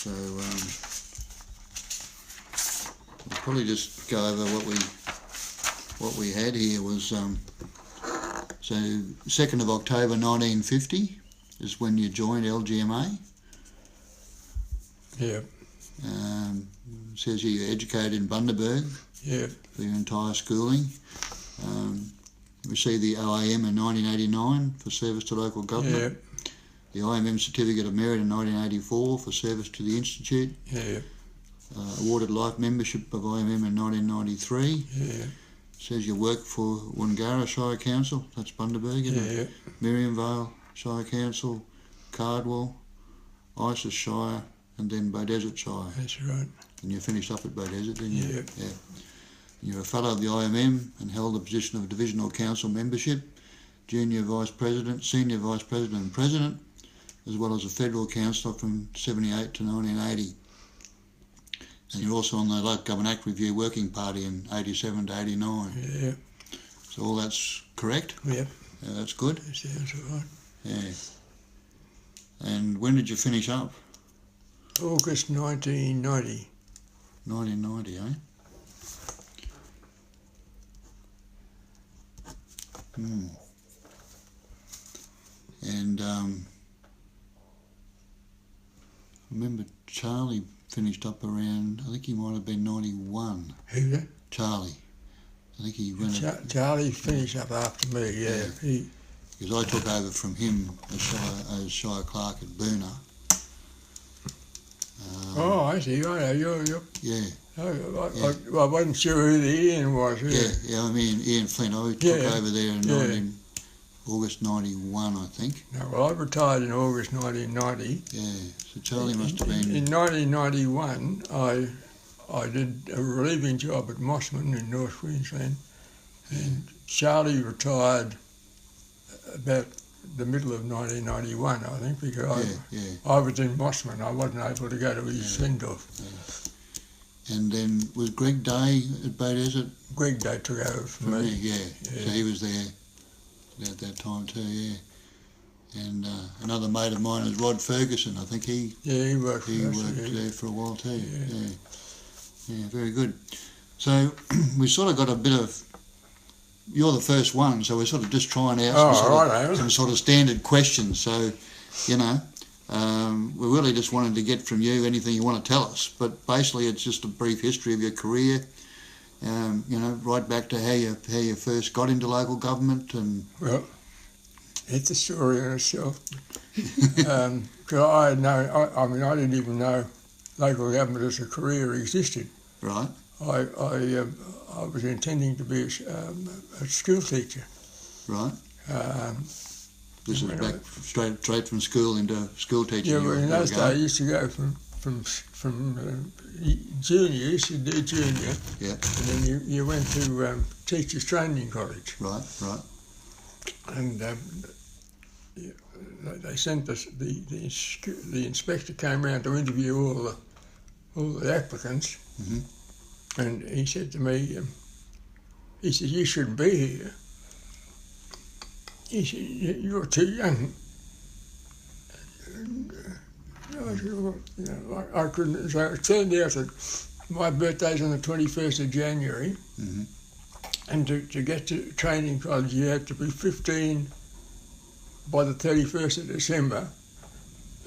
So we'll probably just go over what we had here was so 2nd of October 1950 is when you joined LGMA. Yeah. Says here you're educated in Bundaberg. Yeah. For your entire schooling. Received the OAM in 1989 for service to local government. Yeah. The IMM Certificate of Merit in 1984 for service to the Institute. Yeah. Awarded life membership of IMM in 1993. Yeah. Says you work for Wangara Shire Council, that's Bundaberg, isn't it? Yeah. Miriam Vale Shire Council, Cardwell, Isis Shire, and then Beaudesert Shire. That's right. And you finished up at Beaudesert, didn't you? Yeah. Yeah. You're a fellow of the IMM and held the position of Divisional Council membership, Junior Vice President, Senior Vice President and President, as well as a Federal Councillor from 78 to 1980. And you're also on the Local Government Act Review Working Party in 87 to 89. Yeah. So all that's correct? Yeah. Yeah, that's good. That sounds all right. Yeah. And when did you finish up? August 1990. 1990, eh? And I remember Charlie finished up around, I think he might have been 91. Who that? Charlie. I think he went... Charlie finished up after me, yeah. Because I took over from him as Shire Clerk at Burner. Oh, I see. I know. You're Yeah. I wasn't sure who the Ian was. Yeah, I mean Ian Flint. I took over there in August 91, I think. No, well, I retired in August 1990. Yeah, so Charlie must have been... In 1991, I did a relieving job at Mossman in North Queensland, and Charlie retired about the middle of 1991, I think, because I was in Mossman. I wasn't able to go to his send-off. Yeah. And then was Greg Day at Beaudesert? Greg Day took over from me. Yeah. So he was there at that time too, yeah. And another mate of mine is Rod Ferguson. I think he worked there for a while too. Yeah, very good. So we sort of got a bit of... You're the first one, so we're sort of just trying out some sort of standard questions. So, you know, we really just wanted to get from you anything you want to tell us. But basically, it's just a brief history of your career. You know, right back to how you first got into local government and. Well, it's a story in itself. Because I mean, I didn't even know local government as a career existed. Right. I was intending to be a school teacher. Right. This is back straight from school into school teaching. Yeah, well, in those days I used to go from junior, you used to do junior. Yeah. And then you went to teachers training college. Right. And they sent us the inspector came round to interview all the applicants. Mm-hmm. And he said to me, he said, "You shouldn't be here." He said, "You're too young." And, I said, well, you know, I couldn't. So it turned out that my birthday's on the 21st of January, and to get to training college, you had to be 15 by the 31st of December,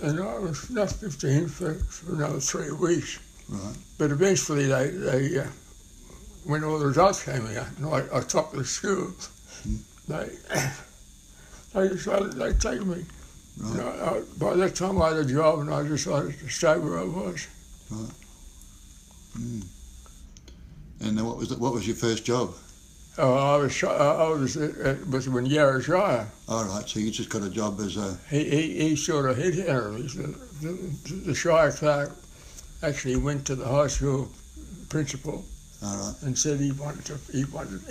and I was not 15 for another 3 weeks. Right. But eventually they when all the results came out, and I topped the school, they decided they'd take me. Right. You know, by that time I had a job and I decided to stay where I was. Right. And then what was your first job? Oh, I was with Yarra Shire. All right, so you just got a job as a... He sort of hit the Shire clerk actually went to the high school principal and said he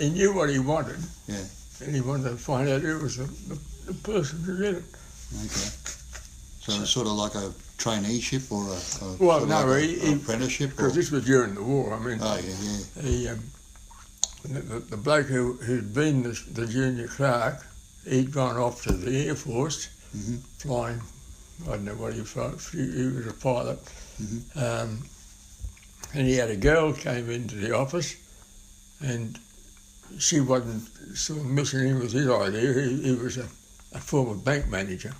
knew what he wanted, and he wanted to find out who was the person to get it. Okay. So it's sort of like a traineeship or an apprenticeship? Because this was during the war. I mean, the bloke who'd been the junior clerk, he'd gone off to the Air Force, flying I don't know what he was. He was a pilot. Mm-hmm. And he had a girl came into the office, and she wasn't sort of missing in with his idea. He was a former bank manager.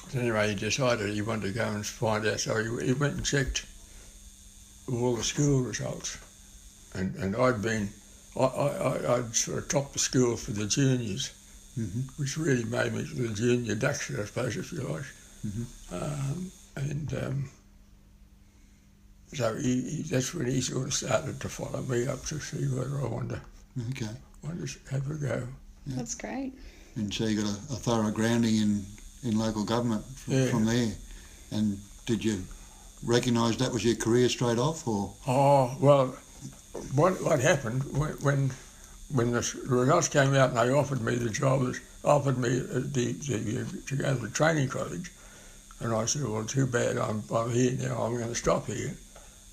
So anyway, he decided he wanted to go and find out. So he went and checked all the school results. And I'd sort of topped the school for the juniors, Mm-hmm. which really made me the junior duckster, I suppose, if you like. Mm-hmm. So that's when he sort of started to follow me up to see whether I wanted to have a go. Yeah. That's great. And so you got a thorough grounding in local government from there. And did you recognise that was your career straight off, or? Oh, well, what happened when the results came out and they offered me the job, offered me to go to the training college, and I said, well, too bad, I'm here now, I'm going to stop here.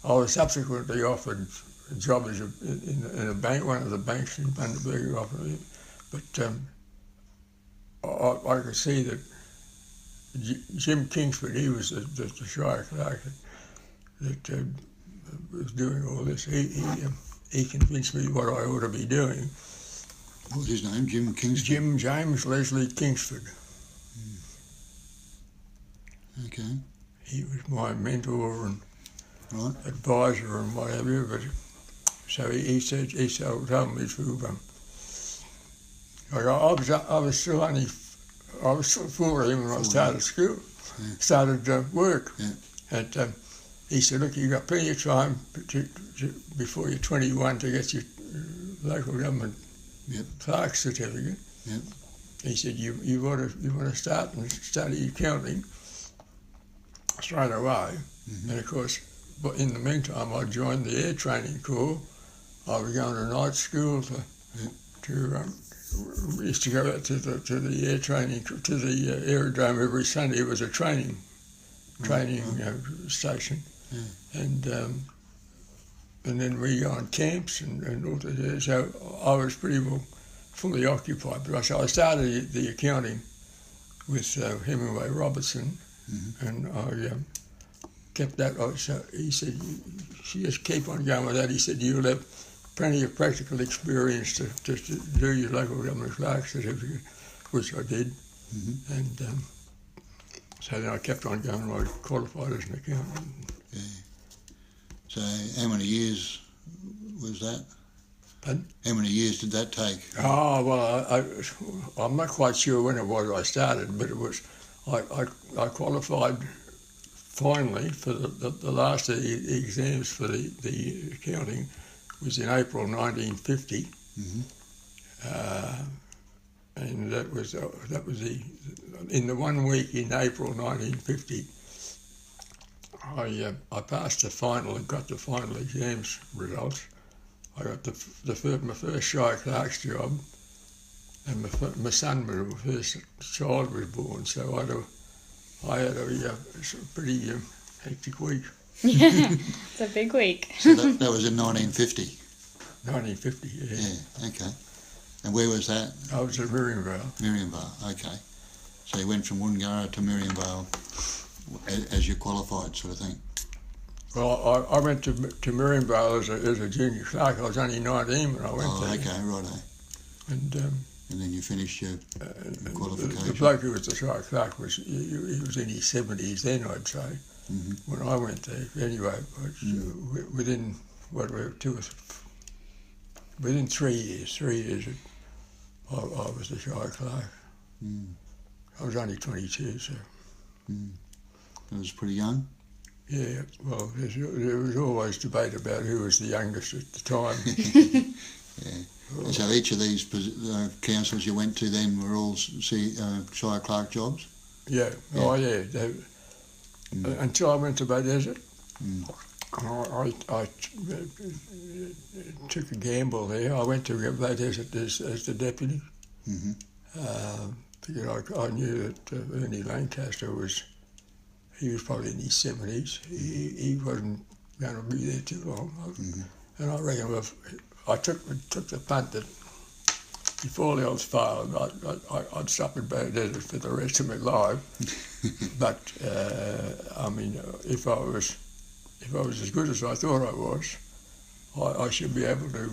I was subsequently offered a job in a bank, one of the banks in Bundaberg offered me, but I could see that Jim Kingsford, he was the shire clerk that was doing all this. He convinced me what I ought to be doing. What was his name? Jim Kingsford? Jim James Leslie Kingsford. Okay. He was my mentor and right. advisor and whatever. But so he told me to. I was still 14 when I started school. Yeah. Started work. Yeah. And he said, look, you've got plenty of time before you're 21 to get your local government clerk certificate. Yep. He said, you want to start and study accounting straight away. Mm-hmm. And of course, but in the meantime, I joined the air training corps. I was going to night school we used to go out to the air training, to the aerodrome every Sunday. It was a training station. Yeah. And then we go on camps and all that. So I was pretty well fully occupied. But I started the accounting with Hemingway Robertson, and I kept that. So he said, you just keep on going with that. He said, you'll have plenty of practical experience to do your local government clerk certificate, which I did. Mm-hmm. And so then I kept on going and I qualified as an accountant. Yeah. So how many years was that? Pardon? How many years did that take? Oh, well, I'm not quite sure when it was I started, but it was, I qualified finally for the last of the exams for the accounting was in April 1950. Mm-hmm. And that was in the 1 week in April 1950. I passed the final and got the final exams results. I got my first shire clerk's job, and my son, my first child was born. So I had a pretty hectic week. It's a big week. So that was in 1950. 1950, yeah. Yeah. Okay. And where was that? I was at Miriamvale. Miriamvale, okay. So you went from Woongarra to Miriamvale as you qualified, sort of thing. Well, I went to Miriamvale as a junior clerk. I was only 19 when I went there. Oh, okay, righto. And then you finished your qualification. The bloke who was the shire clerk he was in his 70s then, I'd say, when I went there. Anyway, within 3 years, I was the shire clerk. I was only 22, so. That was pretty young. Yeah, well, there was always debate about who was the youngest at the time. Yeah. And so each of these councils you went to then were all shire clerk jobs? Yeah. Oh, yeah. Until I went to Bay Desert, I took a gamble there. I went to Bay Desert as the deputy. Because I knew that Ernie Lancaster he was probably in his 70s. He wasn't going to be there too long. And I reckon I took the punt that if all else failed, I'd stop in Bow Desert for the rest of my life. But I mean, if I was as good as I thought I was, I should be able to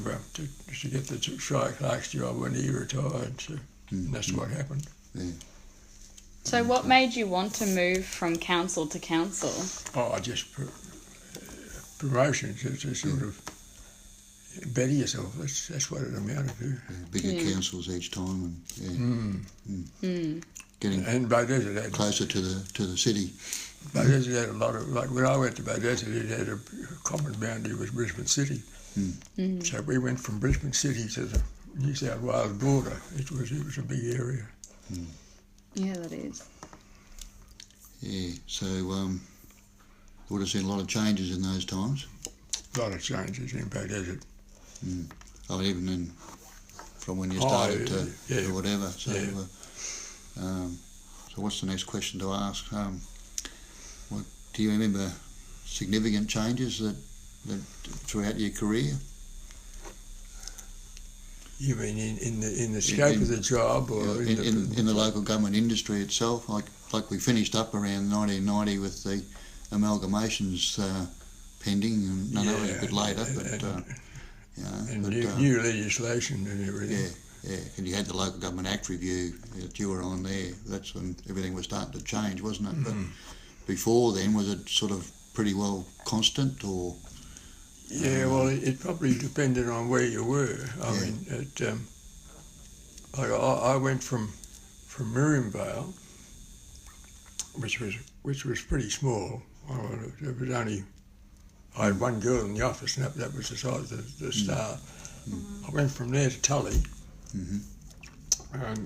get the Shire Clerk's job when he retired. So and that's what happened. Yeah. So what made you want to move from council to council? Oh, just promotions to sort of better yourself. That's what it amounted to. Bigger councils each time, and getting And Bow Desert had closer to the city. Bow Desert had a lot of, like when I went to Bow Desert, it had a common boundary with Brisbane City. So we went from Brisbane City to the New South Wales border. It was a big area. Yeah, that is. Yeah, so would have seen a lot of changes in those times. A lot of changes in Bow Desert. Oh, even then, from when you started to whatever. So, so what's the next question to ask? What do you remember? Significant changes that throughout your career? You mean in the scope of the job, or in the local government industry itself? Like we finished up around 1990 with the amalgamations pending, and I know it was a bit later, but new legislation and everything. Yeah, and you had the Local Government Act review that you were on there. That's when everything was starting to change, wasn't it? But before then, was it sort of pretty well constant, or? Yeah, well, it probably depended on where you were. I mean, I went from Miriamvale, which was pretty small. There was only, I had one girl in the office, and that was the size of the staff. I went from there to Tully,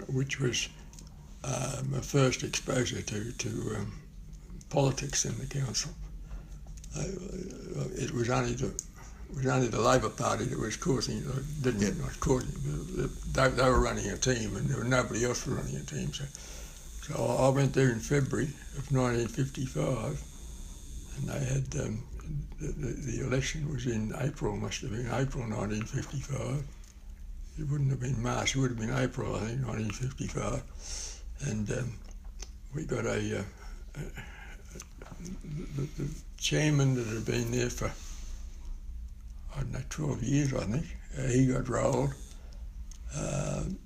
which was my first exposure to politics in the council. It was only the Labor Party that was causing, not causing, they were running a team, and there was nobody else running a team. So I went there in February of 1955, and they had the election was in April, must have been April 1955. It wouldn't have been March, it would have been April, I think, 1955. And we got the chairman that had been there for, I don't know, 12 years, I think. He got rolled,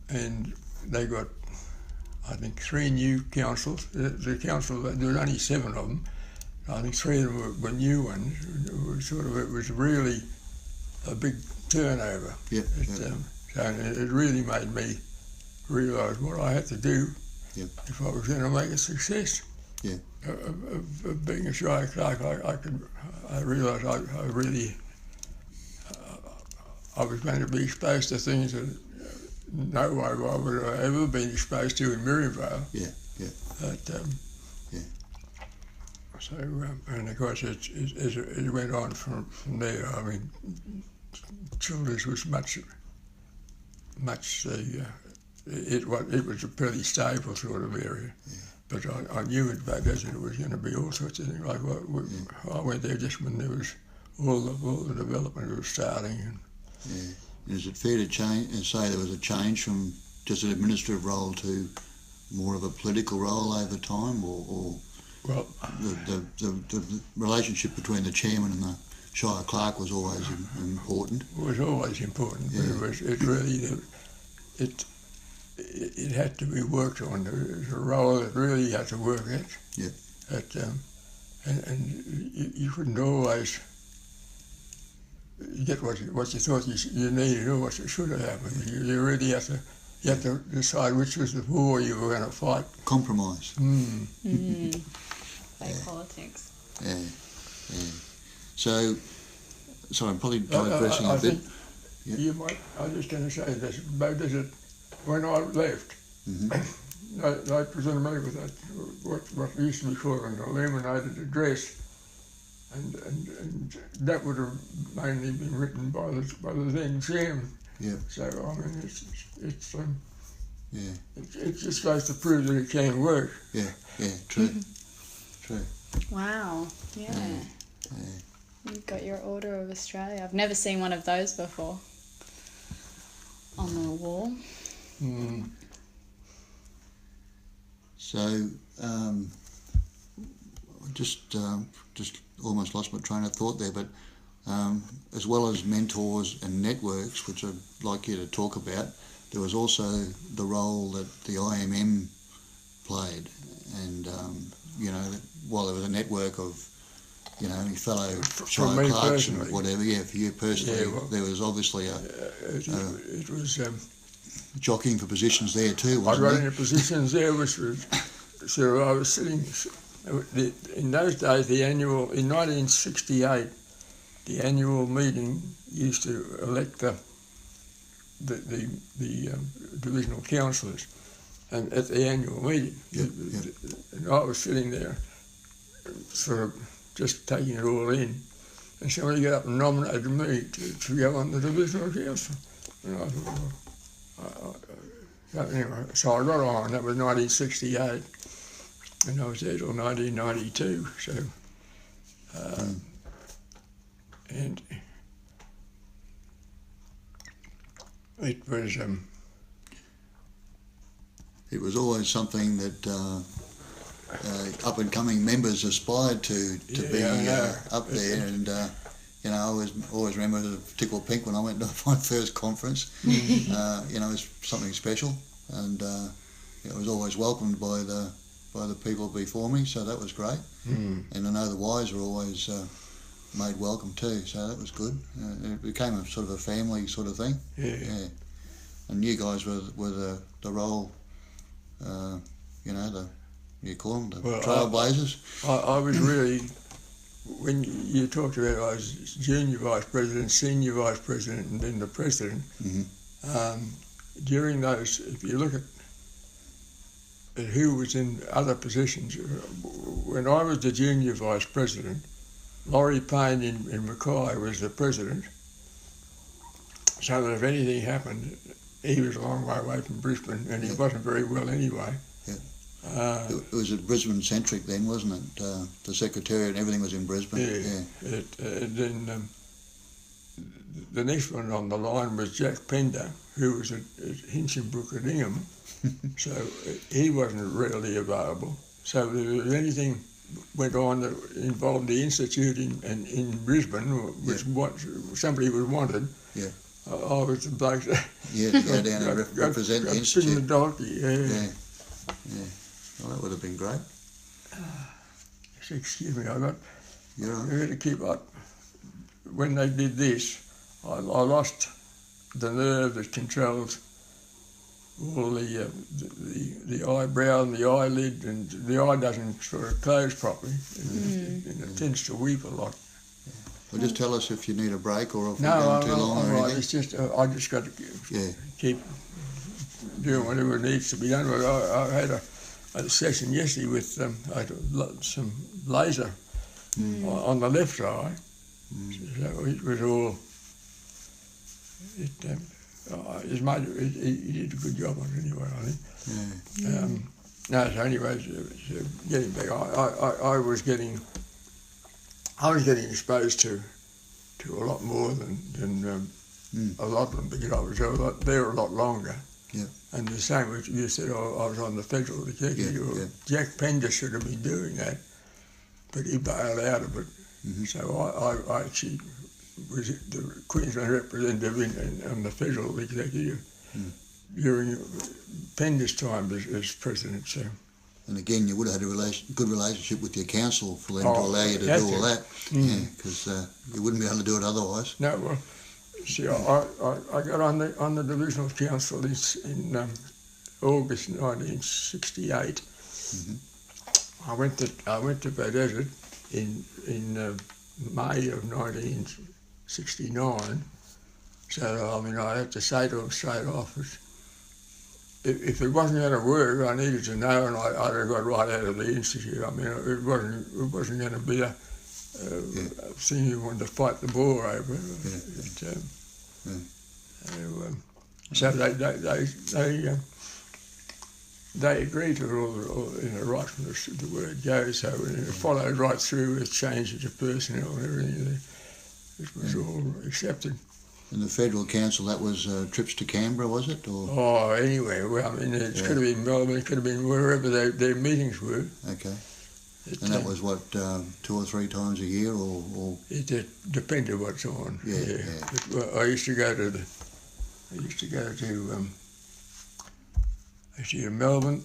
and they got, I think, 3 new councils. The council, there were only 7 of them. I think 3 of them were new ones. It was really a big turnover. So it really made me realise what I had to do if I was going to make a success of being a Shire Clerk. I realised I was going to be exposed to things that no way I would have ever been exposed to in Miriamvale. So, and of course, it went on from there. I mean, Childers was it was a pretty stable sort of area. But I knew at Bow Desert it was going to be all sorts of things. Like I went there just when there was all the development was starting. Is it fair to say there was a change from just an administrative role to more of a political role over time, or well, the relationship between the chairman and the Shire Clerk was always important? It was always important, but it had to be worked on. It was a role that really had to work at. And you couldn't always get what you thought you needed or what you should have happened. You really had to decide which was the war you were going to fight. Compromise. Play politics. So, sorry, I'm probably digressing a bit. You might. I was just going to say this. Bow Desert, when I left, they presented me with that what used to be called an illuminated address, and that would have mainly been written by the then chairman. So I mean, it just goes to prove that it can work. True. Wow. You've got your Order of Australia. I've never seen one of those before on the wall. Mm. So, just almost lost my train of thought there, but as well as mentors and networks, which I'd like you to talk about, there was also the role that the IMM played. And, you know, while there was a network of, you know, fellow child clerks and whatever, for you personally, there was obviously it was jockeying for positions there too, I wasn't got there? into positions there, which was, so I was sitting, in those days, in 1968, the annual meeting used to elect the divisional councillors, and at the annual meeting, and I was sitting there, sort of just taking it all in, and somebody got up and nominated me to go on the divisional council, and I thought, anyway, so I got on. That was 1968, and I was there till 1992. So, and it was. It was always something that up-and-coming members aspired to be up there, and you know, I always remember the tickle pink when I went to my first conference. You know, it was something special, and it was always welcomed by the people before me, so that was great. And I know the Ys were always made welcome too, so that was good. It became a sort of a family sort of thing. Yeah. And you guys were the role. You know, you call them the trailblazers. I was really, when you talked about I was junior vice president, senior vice president, and then the president. During those, if you look at who was in other positions, when I was the junior vice president, Laurie Payne in Mackay was the president, so that if anything happened, he was a long way away from Brisbane, and he wasn't very well anyway. It was Brisbane-centric then, wasn't it? The Secretariat and everything was in Brisbane. Then the next one on the line was Jack Pender, who was at Hinchinbrook at Ingham, so he wasn't readily available. So if anything went on that involved the Institute in Brisbane, which somebody was wanted, I was the bloke that to go down and represent the Institute. The donkey, Well, that would have been great. Excuse me, I got You're to keep up. When they did this, I lost the nerve that controls all the eyebrow and the eyelid, and the eye doesn't sort of close properly, and it tends to weep a lot. Well, just tell us if you need a break or if we're going too long or anything. It's just I just got to keep doing whatever needs to be done. But I had a session yesterday with some laser on the left eye. So it was all. He did a good job on it anyway, I think. So anyway, so getting back, I was getting exposed to a lot more than a lot of them, because I was there a lot longer. And the same as you said, I was on the federal executive. Jack Pender should have been doing that, but he bailed out of it. So I actually was the Queensland representative on the federal executive during Pender's time as president. So. And again, you would have had a good relationship with your council for them to allow you to do all that, because you wouldn't be able to do it otherwise. No, well, see, I got on the divisional council in August 1968. I went to Beaudesert in May of 1969. So I mean, I had to say to them straight off, if it wasn't going to work, I needed to know, and I'd have got right out of the institute. I mean, it wasn't going to be a thing you wanted to fight the war over. So they agreed to it all right from the word go. So it followed right through with changes of personnel and everything. It was all accepted. In the federal council, that was trips to Canberra, was it? Or? Oh, anywhere. Well, I mean, it could have been Melbourne, it could have been wherever their meetings were. Okay. And that was what, 2 or 3 times a year, or? It depended what's on. Yeah. But, I used to go to Melbourne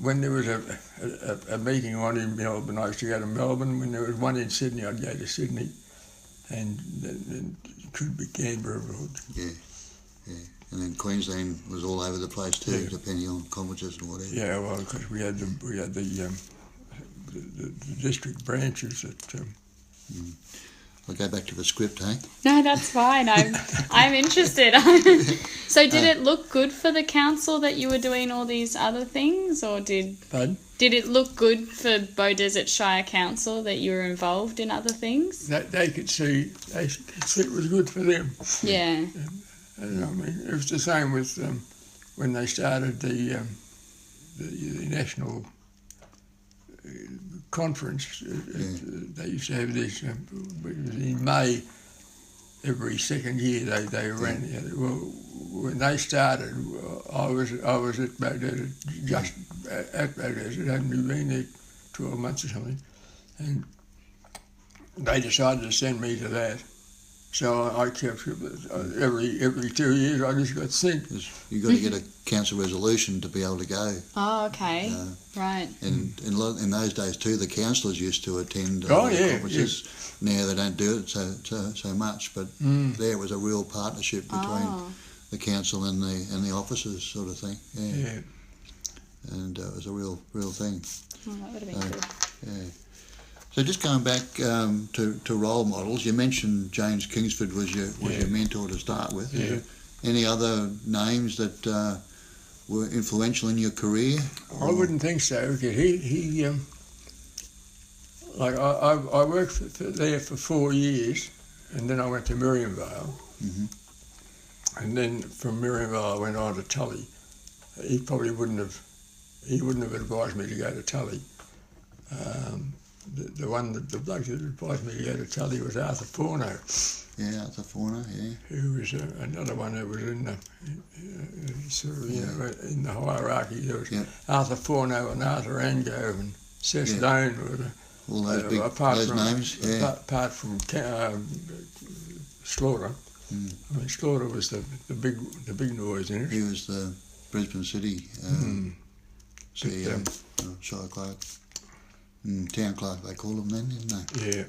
when there was a meeting on in Melbourne. I used to go to Melbourne. When there was one in Sydney, I'd go to Sydney, and then it could be Canberra. Yeah. And then Queensland was all over the place too, depending on conferences and whatever. Yeah, well, because we had the district branches that. I'll go back to the script, hey? No, that's fine. I'm interested. So did it look good for the council that you were doing all these other things, or did it look good for Beaudesert Shire Council that you were involved in other things? They could see it was good for them. Yeah. And I mean, it was the same with when they started the national conference. They used to have this in May every second year. They ran. Well, when they started, I was at Beaudesert, just at Beaudesert. Hadn't been there 12 months or something, and they decided to send me to that. So I kept every 2 years. I just got sent. You've got to get a council resolution to be able to go. Oh, okay, right. And in those days too, the councillors used to attend conferences. Yes. Now they don't do it so much, but there was a real partnership between the council and the officers, sort of thing. Yeah. And it was a real thing. Oh, that would have been good. Yeah. So just going back to role models, you mentioned James Kingsford was your mentor to start with. Yeah. Any other names that were influential in your career? I wouldn't think so, because he like I worked there for 4 years, and then I went to Miriamvale, and then from Miriamvale I went on to Tully. He probably wouldn't have advised me to go to Tully. The bloke that advised me to go to Tully was Arthur Forno. Yeah, Arthur Forno, yeah. Who was another one that was in the in the hierarchy. There was Arthur Forno and Arthur Angove and Seth Doane were all those names. Apart from Slaughter. I mean, Slaughter was the big noise in it. He was the Brisbane City CEO, Shire Clerk. Town clerk, they call them then, didn't they? Yeah.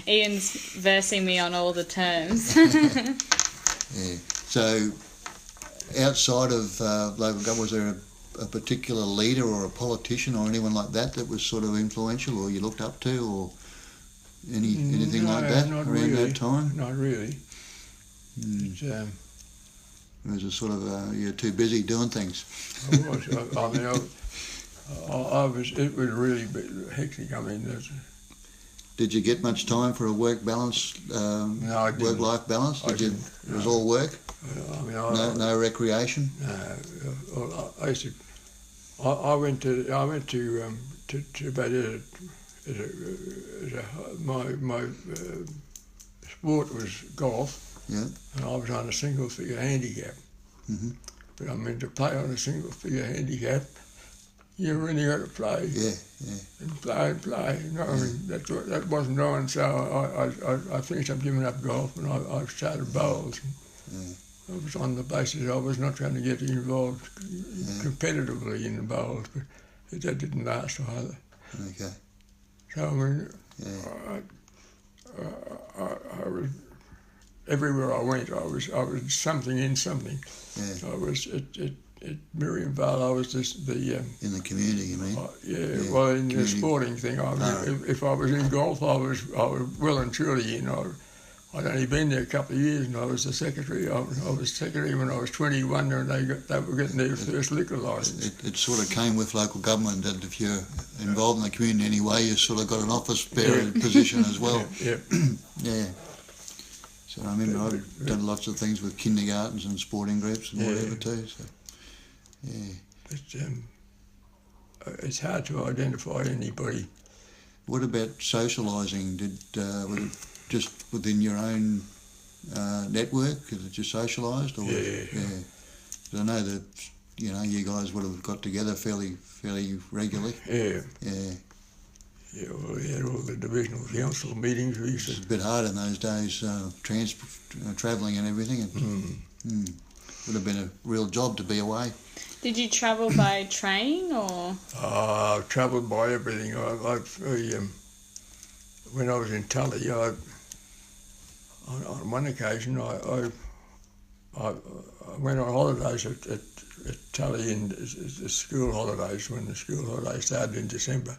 Ian's versing me on all the terms. Yeah. So, outside of local government, was there a particular leader or a politician or anyone like that was sort of influential, or you looked up to, or anything like that around really. that time? Not really. It was a sort of you're too busy doing things. It was really hectic. I mean, Did you get much time for a work balance? No, I didn't. Work-life balance? It was all work. No recreation. I went to Beaudesert. My sport was golf. Yeah. And I was on a single-figure handicap. But I mean, to play on a single-figure handicap, you really got to play. And play. You know, I mean, that wasn't on, so I finished up giving up golf, and I started bowls. I was on the basis I was not trying to get involved competitively in the bowls, but that didn't last either. Okay. So I mean, I was everywhere I went. I was something in something. I was at Miriamvale, I was just in the community, you mean? Well, in the sporting thing. If I was in golf, I was well and truly, you know. I'd only been there a couple of years, and I was the secretary. I was secretary when I was 21, and they were getting their first liquor licence. It sort of came with local government that if you're involved in the community in any way, you sort of got an office bearer position as well. Yeah. So I remember I've done lots of things with kindergartens and sporting groups and whatever too. So. It's hard to identify anybody. What about socialising? Was it just within your own network that you socialised? Yeah. I know that you guys would have got together fairly regularly. Yeah. Yeah. Yeah, well, we had all the divisional council meetings. It was a bit hard in those days, travelling and everything. Would have been a real job to be away. Did you travel by train or? I've travelled by everything. When I was in Tully, on one occasion I went on holidays at Tully in the school holidays, when the school holidays started in December.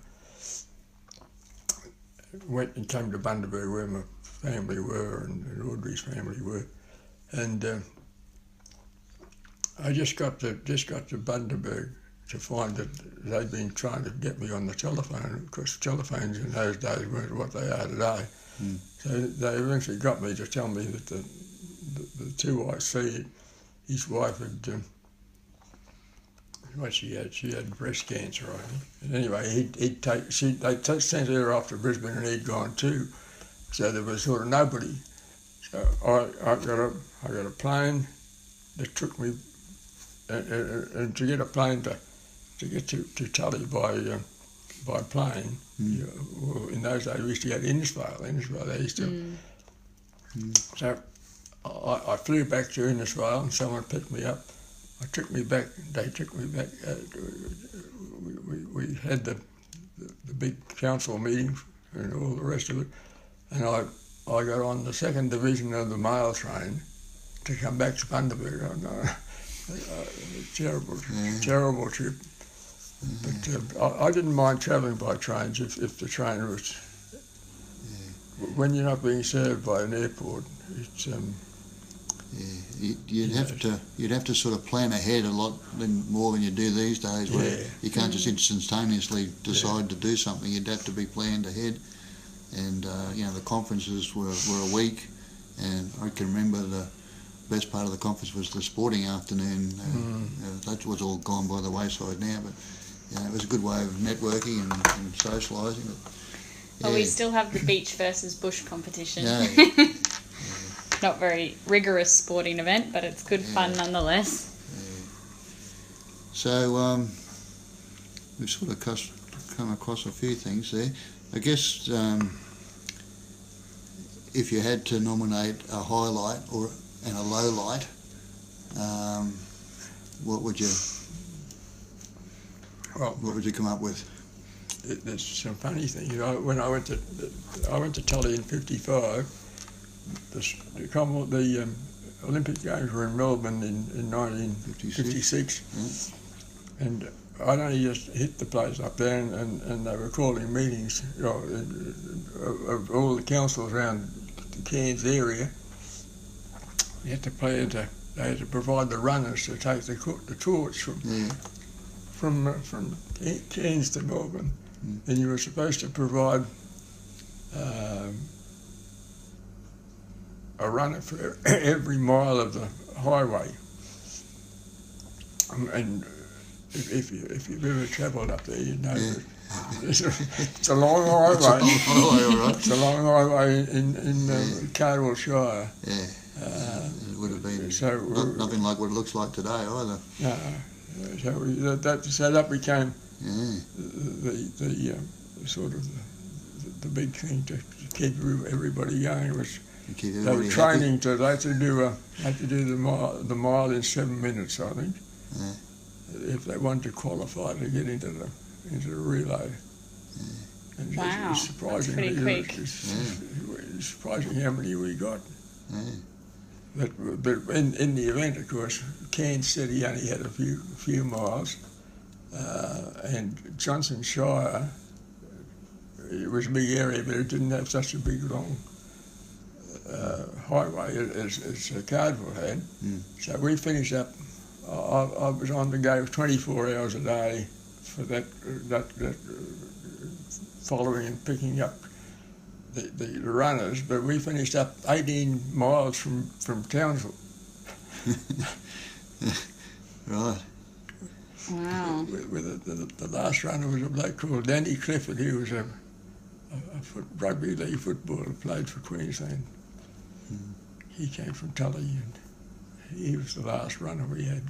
Went and came to Bundaberg where my family were and Audrey's family were, and I just got to Bundaberg to find that they'd been trying to get me on the telephone. Of course, telephones in those days weren't what they are today. So they eventually got me to tell me that the 2IC, his wife had, she had breast cancer, I think. And anyway, they sent her off to Brisbane and he'd gone too. So there was sort of nobody. So I got a plane that took me, and to get a plane to get to Tully by plane, well, in those days we used to go to Innisfail. They used to. So I flew back to Innisfail and someone picked me up. They took me back. We had the big council meeting and all the rest of it, and I got on the 2nd Division of the mail train to come back to Bundaberg. Terrible trip. But I didn't mind travelling by trains if the train was. When you're not being served by an airport, it's. You'd have to sort of plan ahead a lot more than you do these days, where you can't just instantaneously decide to do something. You'd have to be planned ahead, and the conferences were a week, and I can remember the best part of the conference was the sporting afternoon. That was all gone by the wayside now, but it was a good way of networking and socialising. Well, we still have the beach versus bush competition. Yeah. Not very rigorous sporting event, but it's good fun nonetheless. So we've sort of come across a few things there. I guess if you had to nominate a highlight and a low light, what would you come up with? There's some funny things. When I went to Tully in '55. The Olympic Games were in Melbourne in 1956, and I'd only just hit the place up there, and they were calling meetings of all the councils around the Cairns area. You had to they had to provide the runners to take the torch from Cairns to Melbourne, and you were supposed to provide a runner for every mile of the highway. And if you've ever travelled up there, you know that it's a long highway. It's a long highway in Cardwell Shire. It would have been nothing like what it looks like today either. So that became the sort of the big thing to keep everybody going was. They were training they had to do the mile in 7 minutes, I think. If they wanted to qualify to get into the relay. And wow, it's surprisingly, that's pretty quick. It's surprising how many we got. But in the event, of course, Cairns said he only had a few miles, and Johnson Shire, it was a big area, but it didn't have such a big long highway as Cardwell had. So we finished up. I was on the go 24 hours a day for that following and picking up the runners, but we finished up 18 miles from Townsville. Right. Wow. The last runner was a bloke called Danny Clifford. He was a rugby league footballer, played for Queensland. he came from Tully, and he was the last runner we had.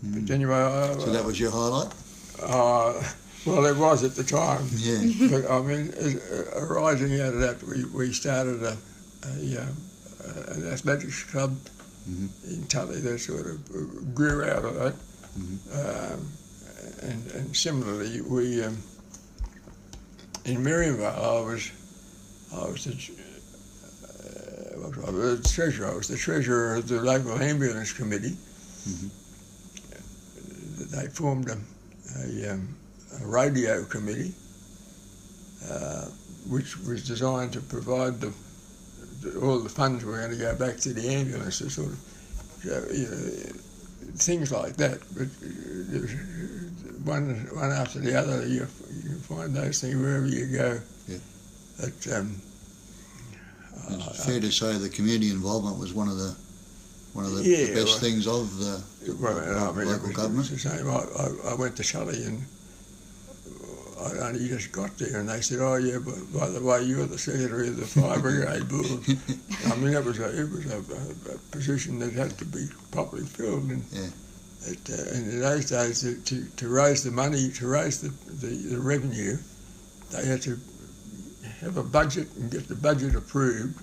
But anyway, so that was your highlight? Well, it was at the time. Yeah. But I mean, arising out of that, we started an athletics club in Tully that sort of grew out of that. And similarly, we in Miriamvale, I was the treasurer. I was the treasurer of the local ambulance committee. They formed a radio committee, which was designed to provide all the funds were going to go back to the ambulance, to sort of, things like that. But one after the other, you find those things wherever you go. Yeah. But, it's fair to say the community involvement was one of the best things of the local government. It was the same. I went to Sully and I only just got there, and they said, "Oh yeah, but by the way, you're the secretary of the Fire Brigade Board." I mean, it was a position that had to be properly filled, and in those days, to raise the money, to raise the revenue, they had to have a budget and get the budget approved,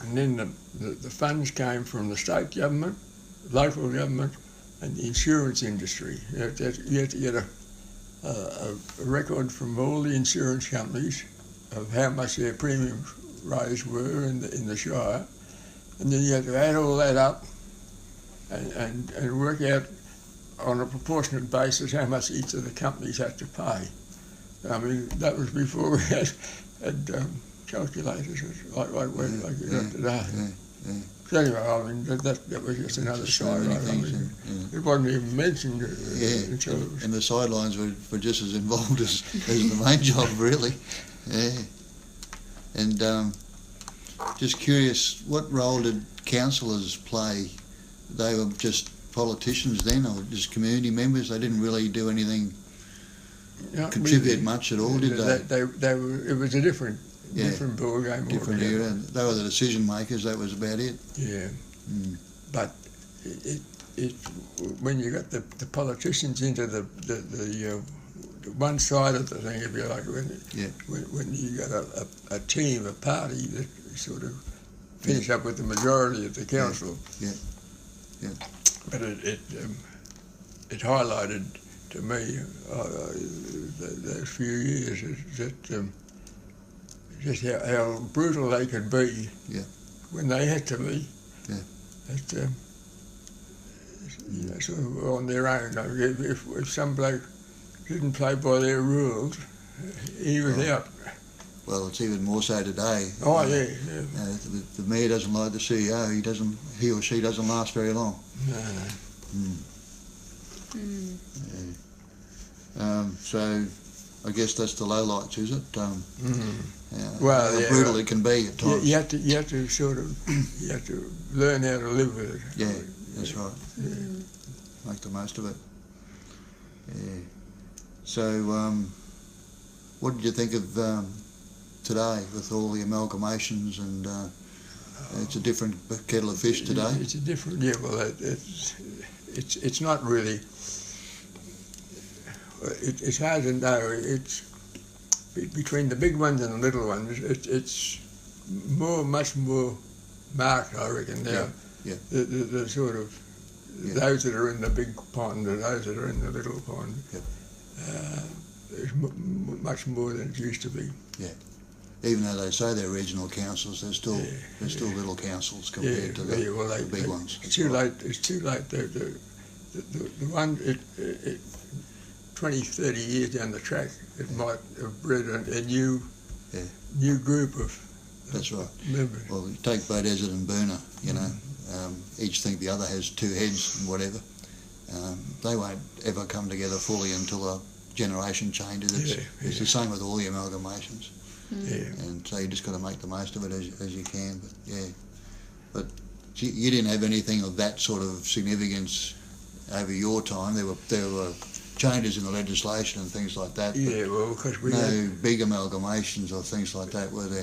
and then the funds came from the state government, local government, and the insurance industry. You had to get a record from all the insurance companies of how much their premiums raised were in the Shire, and then you had to add all that up and work out on a proportionate basis how much each of the companies had to pay. I mean, that was before we had calculators like you got today. So anyway, I mean, that was just another side. It wasn't even mentioned until it was... And the sidelines were just as involved as the main job, really. Yeah. And just curious, what role did councillors play? They were just politicians then, or just community members? They didn't really do anything, contribute much at all, did they? They were, it was a different ball game. Different era. They were the decision makers. That was about it. Yeah, but it when you got the politicians into the one side of the thing, if you like, when you got a team, a party that sort of finished up with the majority of the council. Yeah. But it highlighted to me those few years just how brutal they could be when they had to be. Sort of on their own. If some bloke didn't play by their rules, he was out. Well, it's even more so today. Oh, yeah. The mayor doesn't like the CEO. He or she doesn't last very long. No. So, I guess that's the lowlights, is it? How brutal it can be at times. You have to learn how to live with it. Yeah, that's right. Make the most of it. Yeah. So, what did you think of today with all the amalgamations and it's a different kettle of fish today? It's a different, it's not really, it's hard to know. It's between the big ones and the little ones, it's much more marked, I reckon, now. The sort of, those that are in the big pond and those that are in the little pond. There's much more than it used to be. Yeah. Even though they say they're regional councils, they're still little councils compared to the big ones. It's too late. It's too late. The one 20, 30 years down the track, it might have bred a new group of That's right. members. Well, you take Bow Desert and Boona, each think the other has two heads and whatever. They won't ever come together fully until a generation changes. It's the same with all the amalgamations. And so you just got to make the most of it as you can. But you didn't have anything of that sort of significance over your time. There were changes in the legislation and things like that. Yeah, well, because we had big amalgamations or things like that, were there?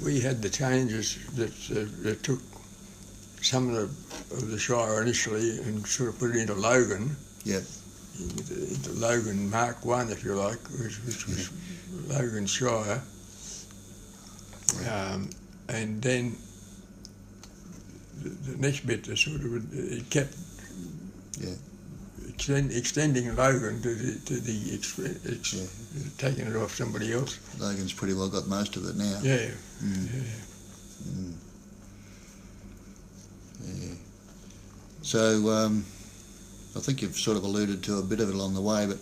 We had the changes that took some of the Shire initially and sort of put it into Logan. Yep. Into Logan Mark 1, if you like, which was Logan Shire. And then the next bit, it kept extending Logan taking it off somebody else. Logan's pretty well got most of it now. Yeah. Yeah. So I think you've sort of alluded to a bit of it along the way, but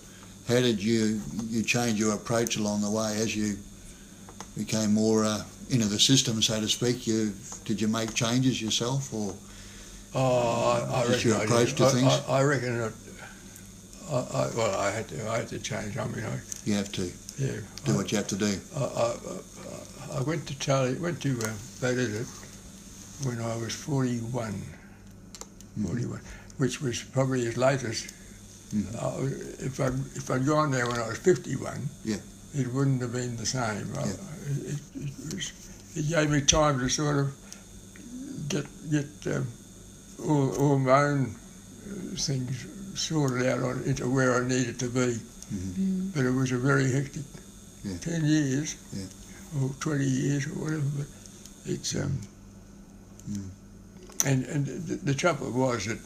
how did you change your approach along the way as you became more into the system, so to speak? Did you make changes yourself, or your approach to things? I reckon that. I had to change. I mean, you have to. Yeah. Do what you have to do. I went to Bowditch when I was 41. 41, which was probably his latest. If I'd gone there when I was 51, it wouldn't have been the same. It gave me time to sort of get all my own things sorted out into where I needed to be. But it was a very hectic 10 years or 20 years or whatever. But it's and the trouble was that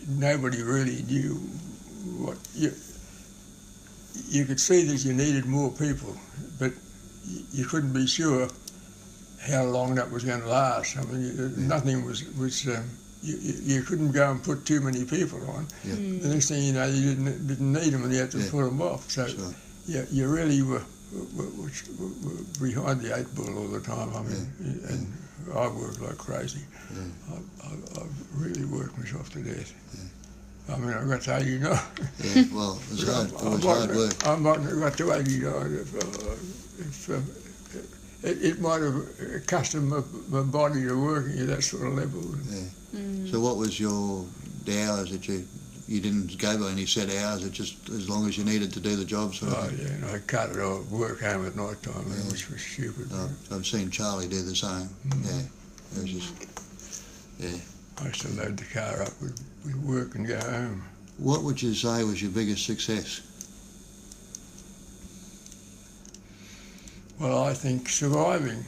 nobody really knew what you could see that you needed more people, but you couldn't be sure how long that was going to last. I mean, nothing was you couldn't go and put too many people on. The next thing you know, you didn't need them, and you had to put them off. So you really were behind the 8 ball all the time. I mean, and I worked like crazy. I really worked myself to death. I mean, I got to 89. Yeah, well, it was hard work. I might have got to 89 if it might have accustomed my body to working at that sort of level. So what was the hours that you didn't go by any set hours? It just as long as you needed to do the job. And I cut it off, work home at night time, which was stupid. I've seen Charlie do the same. It was just I used to load the car up with work and go home. What would you say was your biggest success? Well, I think surviving.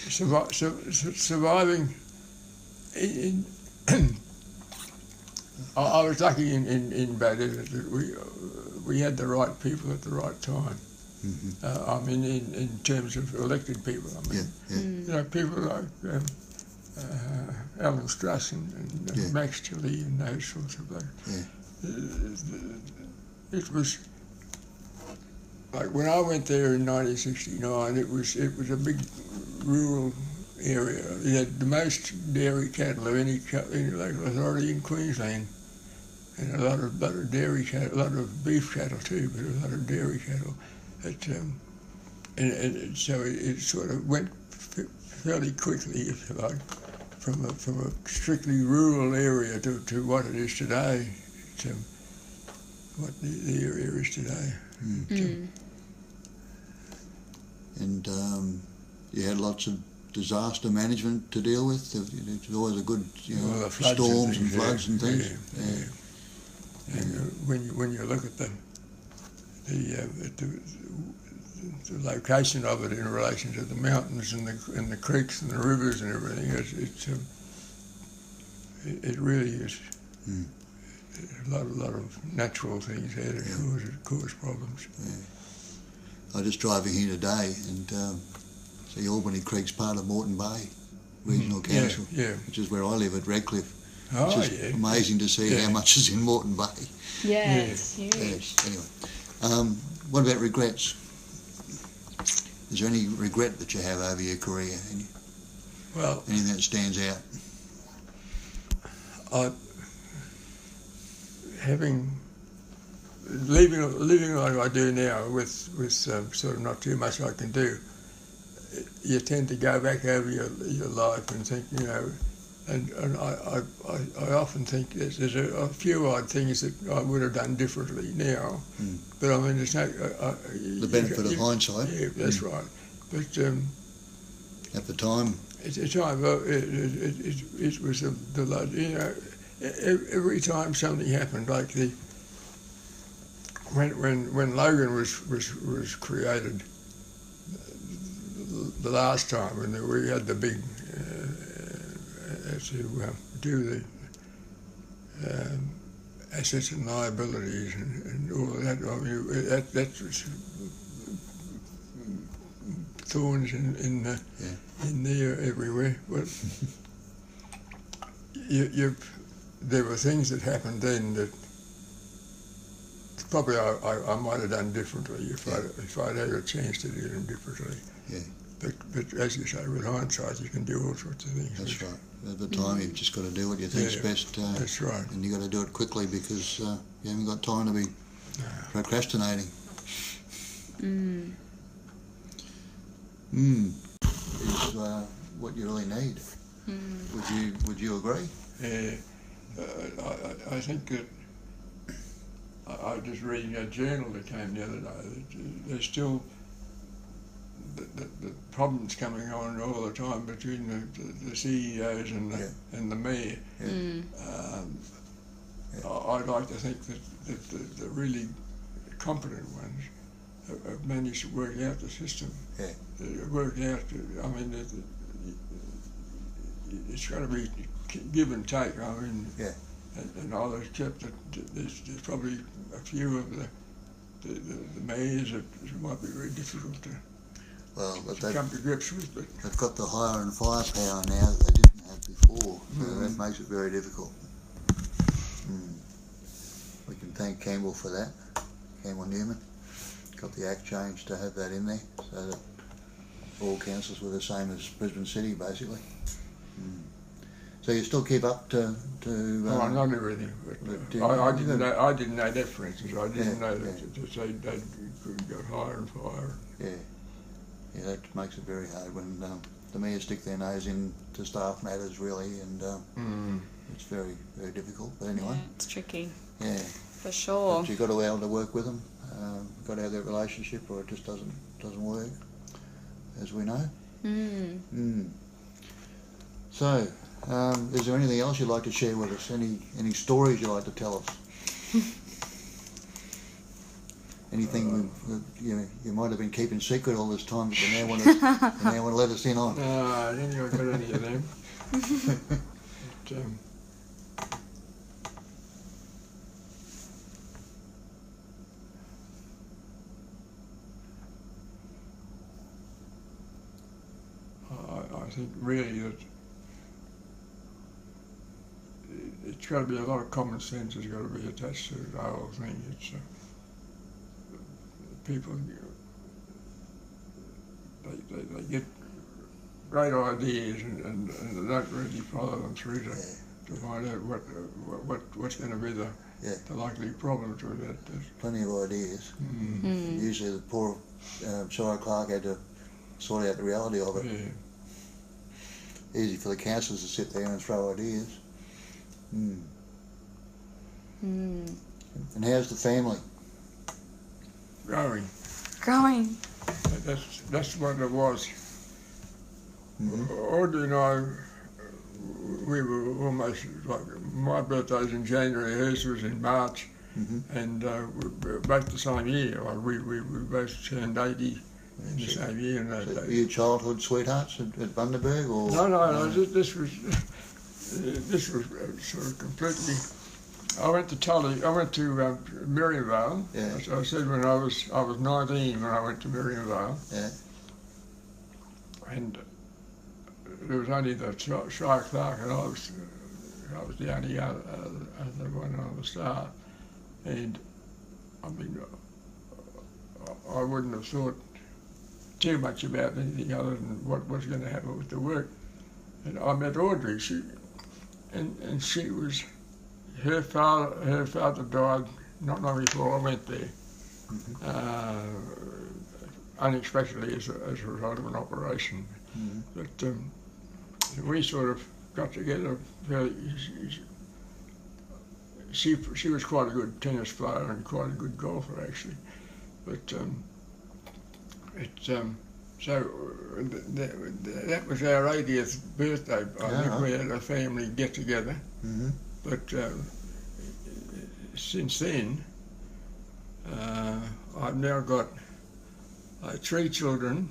Surviving. I was lucky in Bowditch that we had the right people at the right time. I mean, in terms of elected people. I mean, you know, people like Alan Struss and Max Chile and those sorts of things. It was like when I went there in 1969. It was a big rural area. It had the most dairy cattle of any local authority in Queensland, and a lot of dairy cattle, a lot of beef cattle too, but a lot of dairy cattle. And so it sort of went fairly quickly, if you like, from a strictly rural area to what it is today, to what the area is today. And you had lots of disaster management to deal with. It's always a good, storms and floods and things. And when you look at the location of it in relation to the mountains and the creeks and the rivers and everything, it really is a lot of natural things there that cause problems. I just driving here today, and the Albany Creek's part of Moreton Bay Regional Council, which is where I live at Redcliffe. It's amazing to see how much is in Moreton Bay. It's huge. Anyway, what about regrets? Is there any regret that you have over your career? Well, anything that stands out? Living like I do now, with sort of not too much I can do, you tend to go back over your life and think, And I often think there's a few odd things that I would have done differently now. But I mean, there's no... the benefit of hindsight. Yeah, that's right. But at the time... At the time, it was every time something happened, like when Logan was created the last time, when we had the big to do the assets and liabilities and all of that. I mean, that was thorns in there everywhere. But there were things that happened then that probably I might have done differently if I'd had a chance to do them differently. Yeah. But as you say, with hindsight, you can do all sorts of things. That's right. At the time, you've just got to do what you think's best. That's right. And you've got to do it quickly because you haven't got time to be procrastinating. Is what you really need. Would you agree? Yeah. I think that I was just reading a journal that came the other day. There's still the problems coming on all the time between the CEOs and the mayor. I'd like to think that the really competent ones have managed to work out the system. Work out. I mean, it's got to be give and take. I mean, and all those kept that there's probably a few of the mayors that might be very difficult to come to grips with. But they've got the hire and firepower now that they didn't have before, so that makes it very difficult. We can thank Campbell for that, Campbell Newman. Got the Act changed to have that in there, so that all councils were the same as Brisbane City, basically. So you still keep up to not everything. But I didn't know that, for instance. I didn't know that they could go hire and fire. Yeah, that makes it very hard when the mayors stick their nose into staff matters, really, and it's very, very difficult. But anyway, it's tricky. Yeah, for sure. But you've got to be able to work with them. Got to have that relationship, or it just doesn't work, as we know. So, is there anything else you'd like to share with us? Any stories you'd like to tell us? Anything you might have been keeping secret all this time, but you now want to let us in on? I don't think I've got any of them. But, I think really that it's got to be a lot of common sense has got to be attached to the whole thing. It's people, they get great ideas and they don't really follow them through to find out what's going to be the likely problems with that. Plenty of ideas. Usually the poor Shire clerk had to sort out the reality of it. Easy for the councillors to sit there and throw ideas. And how's the family? Growing. That's what it was. Audrey and I, we were almost like, my birthday's in January, hers was in March, and we were both the same year. Like we both turned 80 in the same year. So were you childhood sweethearts at Bundaberg, or? No. This was sort of completely. I went to Miriamvale. As I said, when I was 19 when I went to Miriamvale. And there was only the Shire clerk, and I was the only other one on the staff. And I mean, I wouldn't have thought too much about anything other than what was going to happen with the work. And I met Audrey. She was. Her father died not long before I went there, unexpectedly as a result of an operation. But we sort of got together fairly. She was quite a good tennis player and quite a good golfer actually, but that was our 80th birthday. I think we had a family get together, but since then I've now got 3 children.